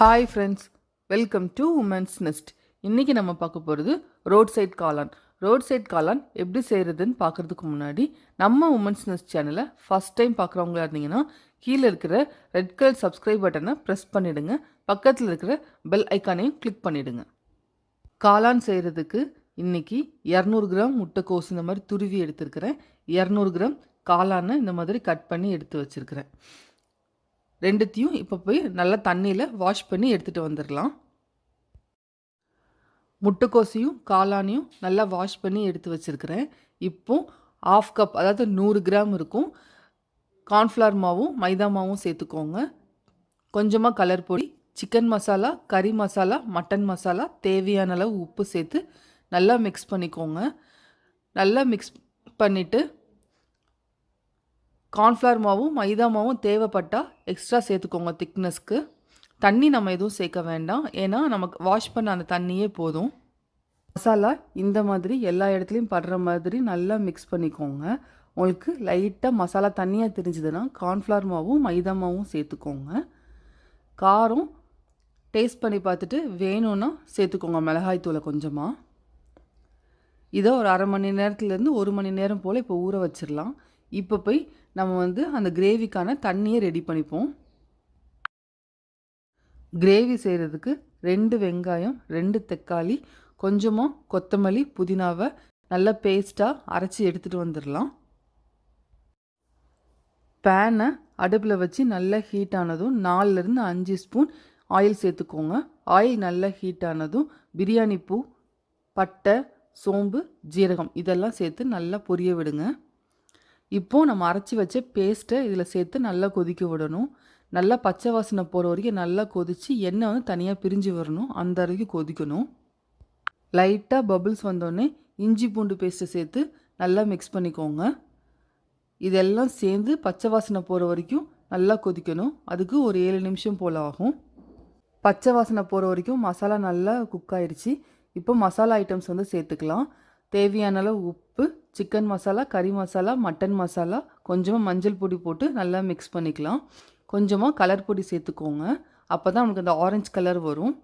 Hi friends, welcome to women's nest. இன்றைக்கி நம்ம பார்க்க போகிறது ரோட் சைட் காளான். ரோட் சைட் காளான் எப்படி செய்கிறதுன்னு பார்க்குறதுக்கு முன்னாடி நம்ம உமன்ஸ் நெஸ்ட் சேனலை ஃபஸ்ட் டைம் பார்க்குறவங்களா இருந்தீங்கன்னா கீழே இருக்கிற ரெட் கலர் சப்ஸ்கிரைப் பட்டனை ப்ரெஸ் பண்ணிவிடுங்க. பக்கத்தில் இருக்கிற பெல் ஐக்கானையும் கிளிக் பண்ணிவிடுங்க. காளான் செய்கிறதுக்கு இன்றைக்கி 200 கிராம் முட்டைக்கோஸ் இந்த மாதிரி துருவி எடுத்துருக்கிறேன். 200 கிராம் காளானை இந்த மாதிரி கட் பண்ணி எடுத்து வச்சுருக்கிறேன். ரெண்டுத்தையும் இப்போ போய் நல்லா தண்ணியில் வாஷ் பண்ணி எடுத்துகிட்டு வந்துடலாம். முட்டைக்கோசையும் காளானையும் நல்லா வாஷ் பண்ணி எடுத்து வச்சுருக்கிறேன். இப்போ 1/2 கப், அதாவது 100 கிராம் இருக்கும் கார்ன்ஃப்ளவர் மாவும் மைதா மாவும் சேர்த்துக்கோங்க. கொஞ்சமாக கலர் பொடி, சிக்கன் மசாலா, கறி மசாலா, மட்டன் மசாலா, தேவையான அளவு உப்பு சேர்த்து நல்லா மிக்ஸ் பண்ணிக்கோங்க. நல்லா மிக்ஸ் பண்ணிவிட்டு கார்ன்ஃப்ளவர் மாவும் மைதா மாவும் தேவைப்பட்டால் எக்ஸ்ட்ரா சேர்த்துக்கோங்க திக்னஸ்க்கு. தண்ணி நம்ம எதுவும் சேர்க்க வேண்டாம், ஏன்னா நமக்கு வாஷ் பண்ண அந்த தண்ணியே போதும். மசாலா இந்த மாதிரி எல்லா இடத்துலையும் படுற மாதிரி நல்லா மிக்ஸ் பண்ணிக்கோங்க. உங்களுக்கு லைட்டாக மசாலா தண்ணியாக தெரிஞ்சுதுன்னா கார்ன்ஃப்ளவர் மாவும் மைதா மாவும் சேர்த்துக்கோங்க. காரம் டேஸ்ட் பண்ணி பார்த்துட்டு வேணும்னா சேர்த்துக்கோங்க மிளகாய் தூளை கொஞ்சமாக. இதை ஒரு 1/2 மணி நேரத்துலேருந்து 1 மணி நேரம் போல் இப்போ ஊற வச்சிடலாம். இப்போ போய் நம்ம அந்த கிரேவிக்கான தண்ணியை ரெடி பண்ணிப்போம். கிரேவி செய்கிறதுக்கு 2 வெங்காயம், 2 தக்காளி, கொஞ்சமாக கொத்தமல்லி, புதினாவை நல்லா பேஸ்ட்டாக அரைச்சி எடுத்துகிட்டு வந்துடலாம். பேனை அடுப்பில் வச்சு நல்லா ஹீட் ஆனதும் 4லேருந்து 5 ஸ்பூன் ஆயில் சேர்த்துக்கோங்க. ஆயில் நல்லா ஹீட் ஆனதும் பிரியாணி பூ, பட்டை, சோம்பு, ஜீரகம் இதெல்லாம் சேர்த்து நல்லா பொரிய விடுங்க. இப்போது நம்ம அரைச்சி வச்ச பேஸ்ட்டை இதில் சேர்த்து நல்லா கொதிக்க விடணும். நல்லா பச்சை வாசனை போகிற வரைக்கும் நல்லா கொதித்து எண்ணெய் தனியாக பிரிஞ்சு வரணும், அந்த வரைக்கும் கொதிக்கணும். லைட்டாக பபிள்ஸ் வந்தோடனே இஞ்சி பூண்டு பேஸ்ட்டை சேர்த்து நல்லா மிக்ஸ் பண்ணிக்கோங்க. இதெல்லாம் சேர்ந்து பச்சை வாசனை போகிற வரைக்கும் நல்லா கொதிக்கணும். அதுக்கு ஒரு 7 நிமிஷம் போல் ஆகும். பச்சை வாசனை போகிற வரைக்கும் மசாலா நல்லா குக் ஆயிடுச்சு. இப்போ மசாலா ஐட்டம்ஸ் சேர்த்துக்கலாம். தேவையான அளவு உப்பு, சிக்கன் மசாலா, கறி மசாலா, மட்டன் மசாலா, கொஞ்சமாக மஞ்சள் பொடி போட்டு நல்லா மிக்ஸ் பண்ணிக்கலாம். கொஞ்சமாக கலர் பொடி சேர்த்துக்கோங்க, அப்போ தான் நமக்கு அந்த ஆரஞ்சு கலர் வரும்.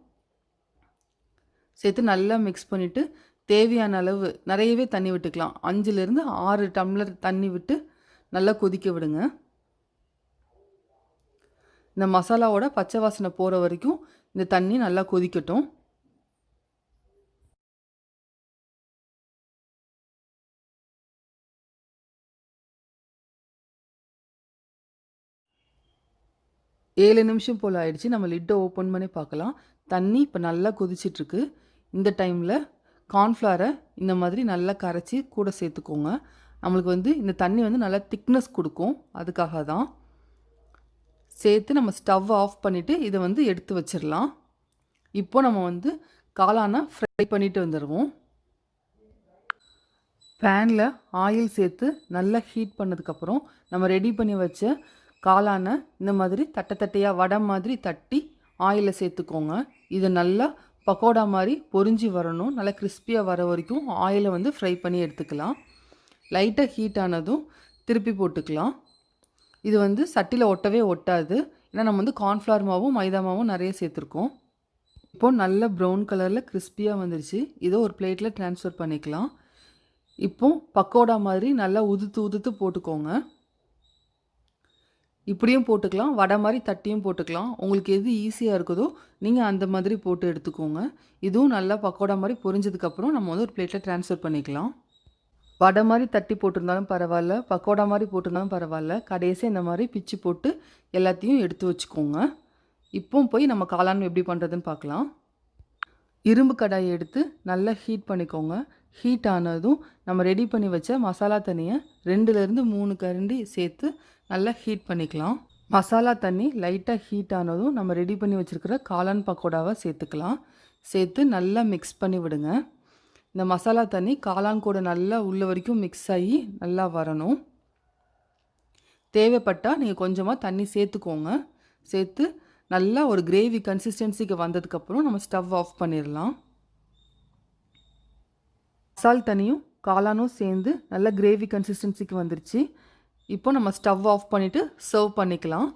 சேர்த்து நல்லா மிக்ஸ் பண்ணிவிட்டு தேவையான அளவு நிறையவே தண்ணி விட்டுக்கலாம். 5லேருந்து 6 டம்ளர் தண்ணி விட்டு நல்லா கொதிக்க விடுங்க. இந்த மசாலாவோட பச்சை வாசனை போகிற வரைக்கும் இந்த தண்ணி நல்லா கொதிக்கட்டும். ஏழு நிமிஷம் போல் ஆயிடுச்சு. நம்ம லிட்டை ஓப்பன் பண்ணி பார்க்கலாம். தண்ணி இப்போ நல்லா கொதிச்சிட்ருக்கு. இந்த டைமில் கார்ன்ஃப்ளவரை இந்த மாதிரி நல்லா கரைச்சி கூட சேர்த்துக்கோங்க. நம்மளுக்கு இந்த தண்ணி நல்லா திக்னஸ் கொடுக்கும், அதுக்காக தான். சேர்த்து நம்ம ஸ்டவ் ஆஃப் பண்ணிவிட்டு இதை எடுத்து வச்சிடலாம். இப்போ நம்ம காளானை ஃப்ரை பண்ணிட்டு வந்துடுவோம். பேனில் ஆயில் சேர்த்து நல்லா ஹீட் பண்ணதுக்கப்புறம் நம்ம ரெடி பண்ணி வச்ச காளானை இந்த மாதிரி தட்டையாக வடை மாதிரி தட்டி ஆயிலில் சேர்த்துக்கோங்க. இது நல்லா பக்கோடா மாதிரி பொரிஞ்சு வரணும். நல்லா கிறிஸ்பியாக வர வரைக்கும் ஆயிலை ஃப்ரை பண்ணி எடுத்துக்கலாம். லைட்டாக ஹீட் ஆனதும் திருப்பி போட்டுக்கலாம். இது சட்டியில் ஒட்டவே ஒட்டாது, ஏன்னா நம்ம கார்ன்ஃப்ளவர் மாவும் மைதா மாவும் நிறைய சேர்த்துருக்கோம். இப்போது நல்ல ப்ரௌன் கலரில் கிறிஸ்பியாக வந்துருச்சு. இதை ஒரு பிளேட்டில் ட்ரான்ஸ்ஃபர் பண்ணிக்கலாம். இப்போது பக்கோடா மாதிரி நல்லா உதுத்து போட்டுக்கோங்க. இப்படியும் போட்டுக்கலாம், வடை மாதிரி தட்டியும் போட்டுக்கலாம். உங்களுக்கு எது ஈஸியாக இருக்குதோ நீங்கள் அந்த மாதிரி போட்டு எடுத்துக்கோங்க. இதுவும் நல்லா பக்கோடா மாதிரி பொரிஞ்சதுக்கப்புறம் நம்ம ஒரு பிளேட்டில் ட்ரான்ஸ்ஃபர் பண்ணிக்கலாம். வடை மாதிரி தட்டி போட்டிருந்தாலும் பரவாயில்ல, பக்கோடா மாதிரி போட்டிருந்தாலும் பரவாயில்ல, கடைசியாக இந்த மாதிரி பிச்சு போட்டு எல்லாத்தையும் எடுத்து வச்சுக்கோங்க. இப்போ போய் நம்ம காளான் எப்படி பண்ணுறதுன்னு பார்க்கலாம். இரும்பு கடாயை எடுத்து நல்லா ஹீட் பண்ணிக்கோங்க. ஹீட் ஆனதும் நம்ம ரெடி பண்ணி வச்ச மசாலா தண்ணியை 2லேருந்து 3 கரண்டி சேர்த்து நல்லா ஹீட் பண்ணிக்கலாம். மசாலா தண்ணி லைட்டாக ஹீட் ஆனதும் நம்ம ரெடி பண்ணி வச்சுருக்கிற காளான் பக்கோடாவை சேர்த்துக்கலாம். சேர்த்து நல்லா மிக்ஸ் பண்ணி விடுங்க. இந்த மசாலா தண்ணி காளான் கூட நல்லா உள்ள வரைக்கும் மிக்ஸ் ஆகி நல்லா வரணும். தேவைப்பட்டால் நீங்கள் கொஞ்சமாக தண்ணி சேர்த்துக்கோங்க. சேர்த்து நல்லா ஒரு கிரேவி கன்சிஸ்டன்சிக்கு வந்ததுக்கப்புறம் நம்ம ஸ்டவ் ஆஃப் பண்ணிடலாம். மசால் தண்ணியும் காளானும் சேர்ந்து நல்லா கிரேவி கன்சிஸ்டன்சிக்கு வந்துருச்சு. இப்போ நம்ம ஸ்டவ் ஆஃப் பண்ணிவிட்டு சர்வ் பண்ணிக்கலாம்.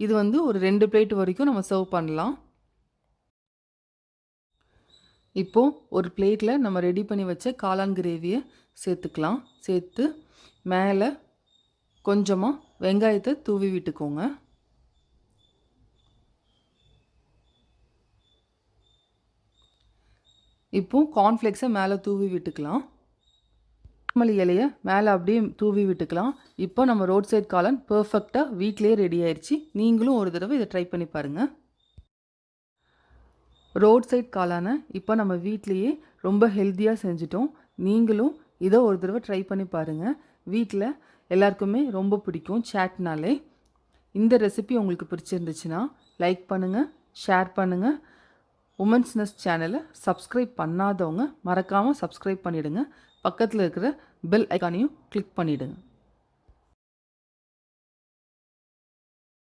இது ஒரு 2 பிளேட் வரைக்கும் நம்ம சர்வ் பண்ணலாம். இப்போது ஒரு பிளேட்டில் நம்ம ரெடி பண்ணி வச்ச காளான் கிரேவியை சேர்த்துக்கலாம். சேர்த்து மேலே கொஞ்சமாக வெங்காயத்தை தூவி விட்டுக்கோங்க. இப்போது கார்ன்ஃப்ளேக்ஸை மேலே தூவி விட்டுக்கலாம். கொத்தமல்லி இலையை மேலே அப்படியே தூவி விட்டுக்கலாம். இப்போ நம்ம ரோட் சைட் காளான் பர்ஃபெக்டாக வீட்டிலே ரெடி ஆயிடுச்சு. நீங்களும் ஒரு தடவை இதை ட்ரை பண்ணி பாருங்கள். ரோட் சைட் காளானை இப்போ நம்ம வீட்லேயே ரொம்ப ஹெல்த்தியாக செஞ்சிட்டோம். நீங்களும் இதை ஒரு தடவை ட்ரை பண்ணி பாருங்கள். வீட்டில் எல்லாருக்குமே ரொம்ப பிடிக்கும் சாட்னாலே. இந்த ரெசிபி உங்களுக்கு பிடிச்சிருந்துச்சுன்னா லைக் பண்ணுங்கள், ஷேர் பண்ணுங்கள். உமன்ஸ் நெஸ்ட் சேனலை சப்ஸ்கிரைப் பண்ணாதவங்க மறக்காமல் சப்ஸ்கிரைப் பண்ணிவிடுங்க. பக்கத்தில் இருக்கிற பெல் ஐக்கானையும் கிளிக் பண்ணிவிடுங்க.